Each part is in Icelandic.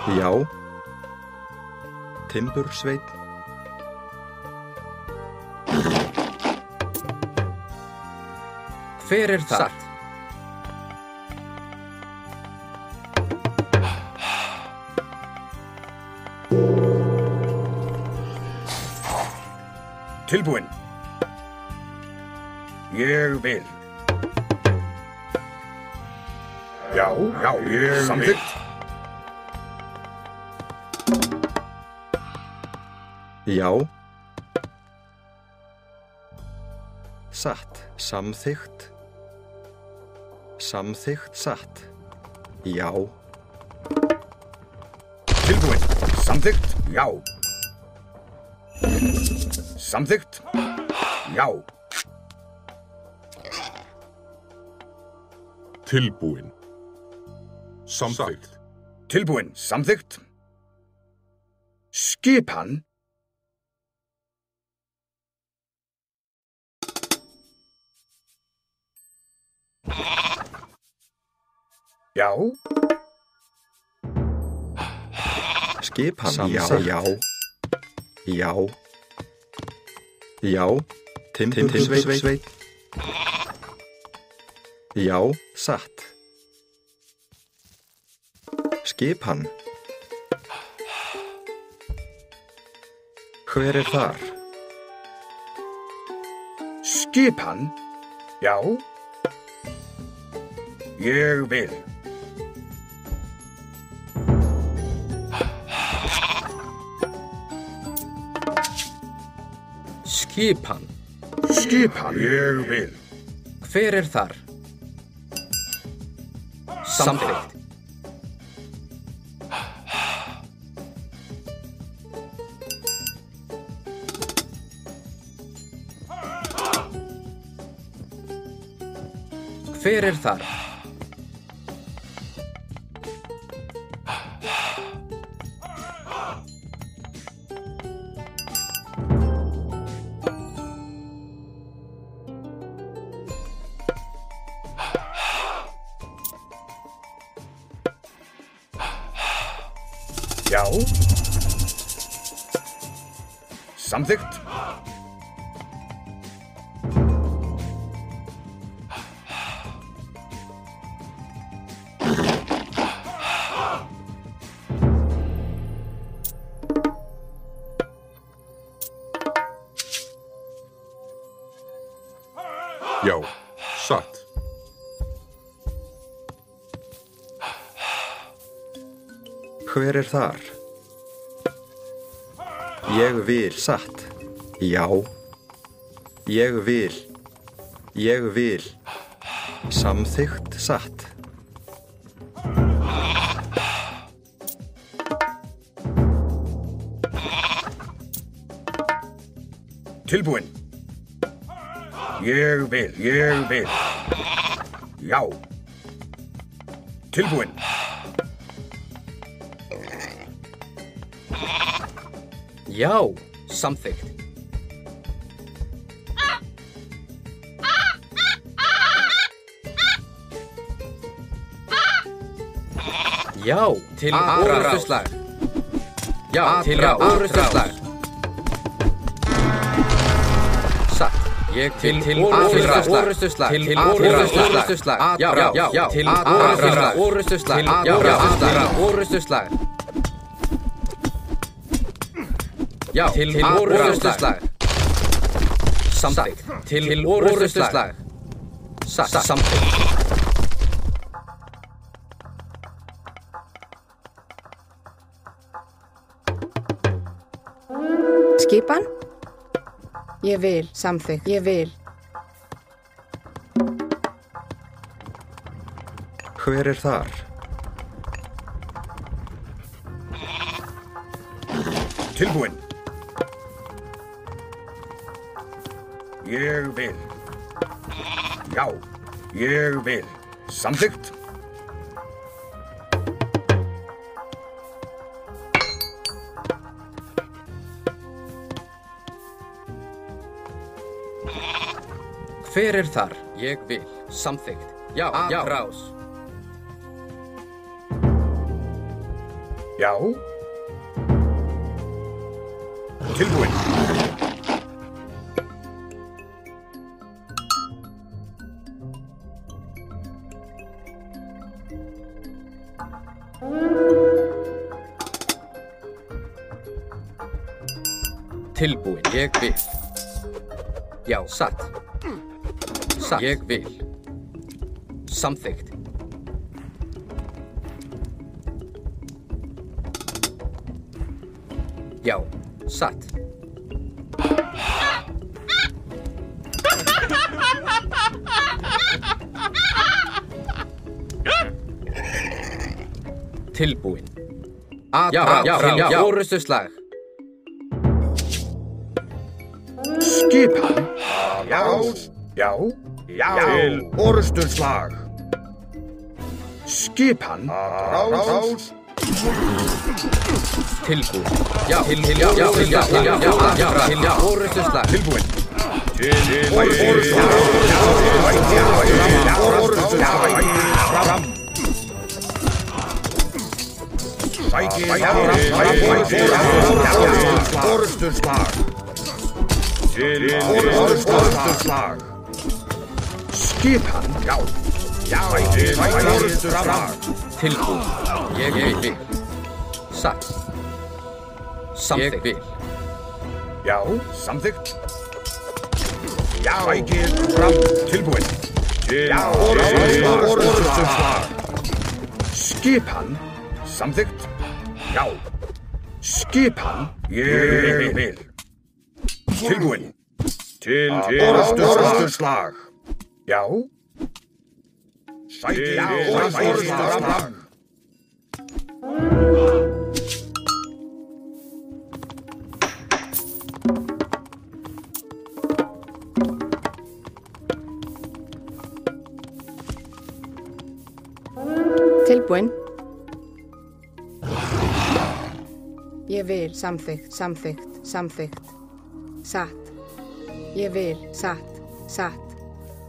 Já. Timbursveinn. Hver er þar? Tilbúinn. Ég vil. Já, ég samþykkt. Já. Satt. Samþykkt. Samþykkt satt. Já. Tilbúinn. Samþykkt. Já. Samþykkt. Já. Tilbúinn. Samþykkt. Tilbúinn. Samþykkt. Skipan. Já. Skipan. Já. Já. Já. Timbursveinn. Já. Satt. Skipan. Hver er þar? Skipan. Já. Ég vil. Skipan. Skipan. Ég vil. Hver er þar? Samþykkt. Hver er þar? Já. Samþykkt. Já. Satt. Hver er þar? Ég vil. Satt. Já. Ég vil. Ég vil. Samþykkt satt. Tilbúinn. Ég vil. Ég vil. Já. Tilbúinn. Já. Samþykkt. Já. Til orrustuslag. Já. Til orrustuslag. Satt. Ég til orrustuslag. Til orrustuslag. Já. Til orrustuslag. Já. Orrustuslag. Já, til orrustuslag. Samþykkt. Til orrustuslag. Samþykkt. Skipan? Ég vil. Samþykkt. Ég vil. Hver er þar? Tilbúinn. Ég vil. Já. Ég vil. Samþykkt. Hver er þar? Ég vil. Samþykkt. Já. Rás. Já. Tilbúin. Tilbúin, ég vil. Já, satt. Satt, ég vil. Samþykkt. Já, satt. Tilbúin. Já, orustuslag. Skipan. Já. Til orusturslag. Skipan. Rás. Tilbúin. Já, orustuslag. Tilbúin. Orusturslag. Orusturslag. Skipan. Já. Orusturslag. Tilbúin. Ég vil. Satt. Samþykkt. Ég vil. Já, samþykkt. Já. Sækið fram. Tilbúin. Orusturslag. Skipan. Samþykkt. Já. Skipan. Ég vil. Tilbúin. Til orusturslag. Já. Sækið orusturslag. Tilbúin. Ég vil. Samþykkt. Satt. Ég vil. Satt.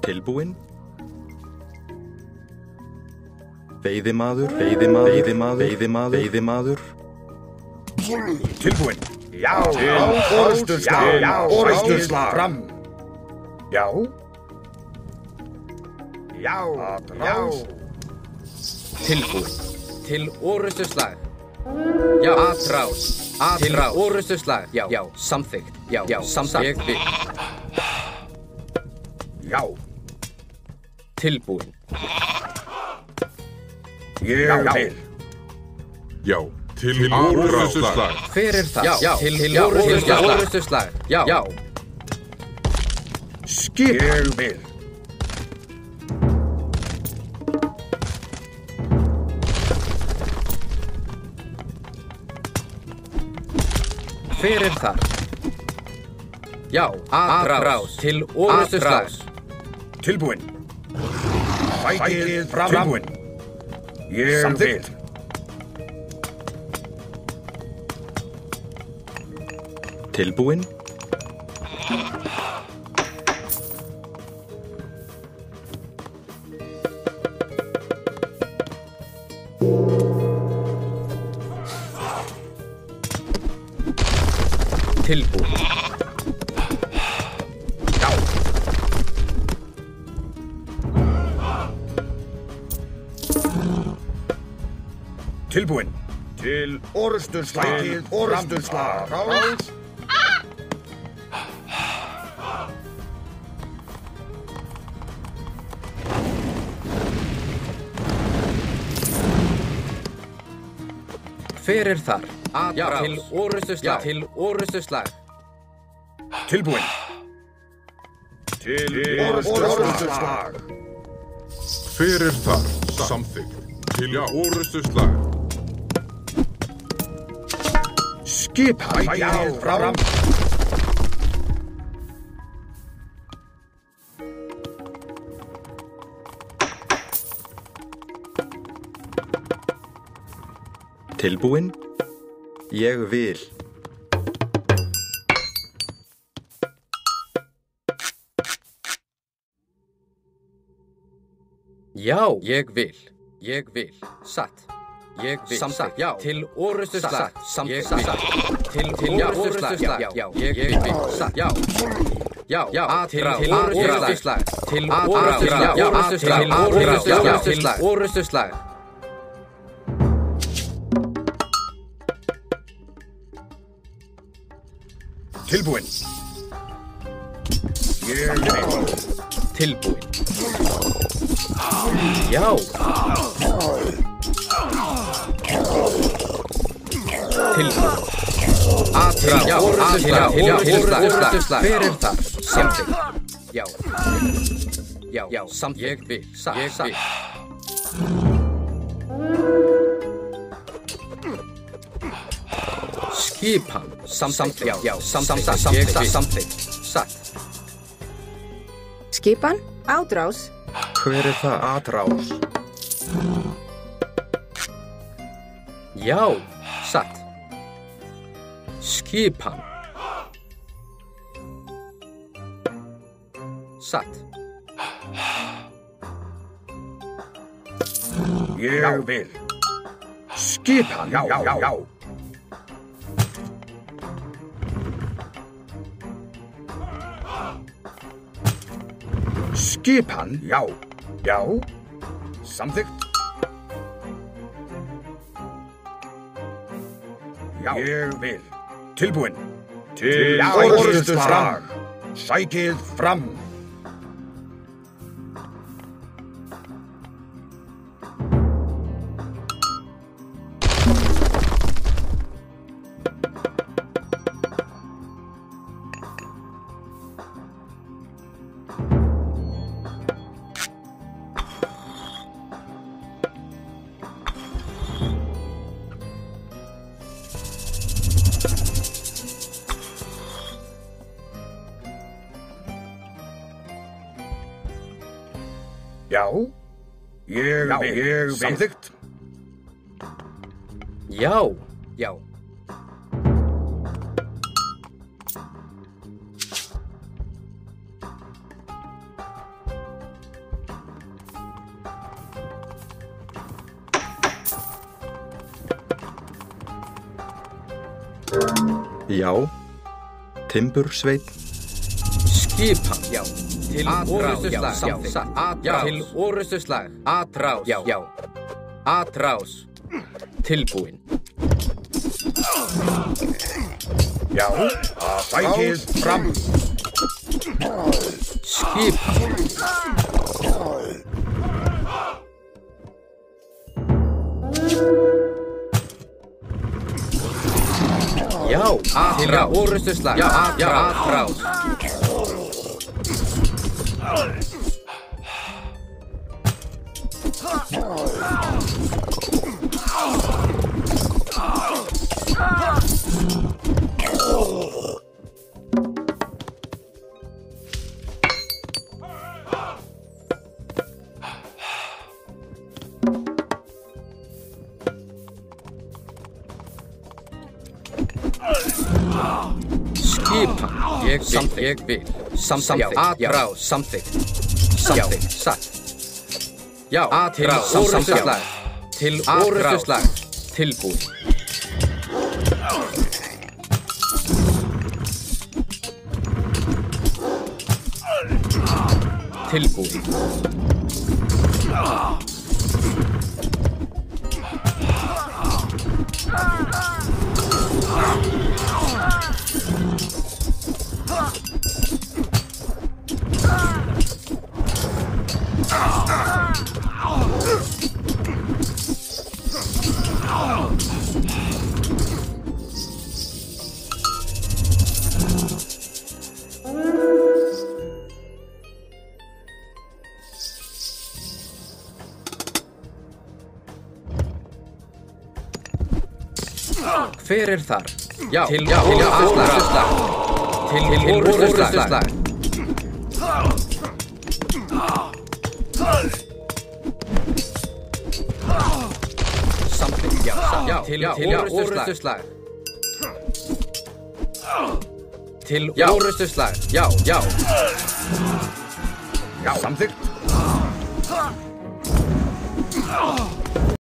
Tilbúin. Veiðimaður. Tilbúin. Já. Orusturslag. Fram. Já. Tilbúin. Til orustuslag. Já, atrás. Til orustuslag. Já, samþykkt. Já, samþykkt. Ég vil. Já. Tilbúin. Ég vil. Já, til orustuslag. Hver það? Já, til orustuslag. Já. Skipan. Ég vil. Hver þar? Já, atrás. Til orustuslag. Tilbúin. Sækið fram. Tilbúin. Ég vil. Tilbúin. Tilbúin. Já. Tilbúin. Til orusturslag. Orusturslag. Rás. Hver þar? Já, til orustuslag. Til orustuslag. Tilbúin. Til orusturslag. Hver þar? Samþykkt. Til orustuslag. Skipan. Sækið fram. Tilbúin. Ég vil. Já, ég vil. Satt. Ég vil. Samþykkt. Já. Til orrustuslag. Samþykkt. Til orrustuslag. Já. Ég vil. Já. Já. Til orrustuslag. Til orrustuslag. Tilbúinn. Ég vil. Tilbúinn. Já. Tilbúinn. Já. Orrustuslag. Hver það? Samþykkt. Já. Já. Samþykkt. Ég vil. Skipan. Samþykkt. Já. Samþykkt. Satt. Skipan, ádrás. Hver það? Atrás. Já. Satt. Skipan. Satt. Ég vil. Skipan. Já. Skipan. Já. Samþykkt. Já. Ég vil. Tilbúinn. Til orrustuslag. Sækið fram. Já. Ég vil. Samþykkt. Já. Já. Timbursveinn. Skipan. Já. Til orrustuslag. Já. Til orrustuslag. Atrás. Já. Atrás. Tilbúinn. Já. Sækið fram. Skipan. Já. Til orrustuslag. Já. Atrás. Skipan. Ég vil. Samþykkt. Atrás. Samþykkt. Satt. Já. Til orrustuslag. Til orrustuslag. Tilbúinn. Tilbúinn. Hver þar? Já. Til orrustuslag. Til orrustuslag. Samþykkt. Já. Til orrustuslag. Til orrustuslag. Já. Samþykkt.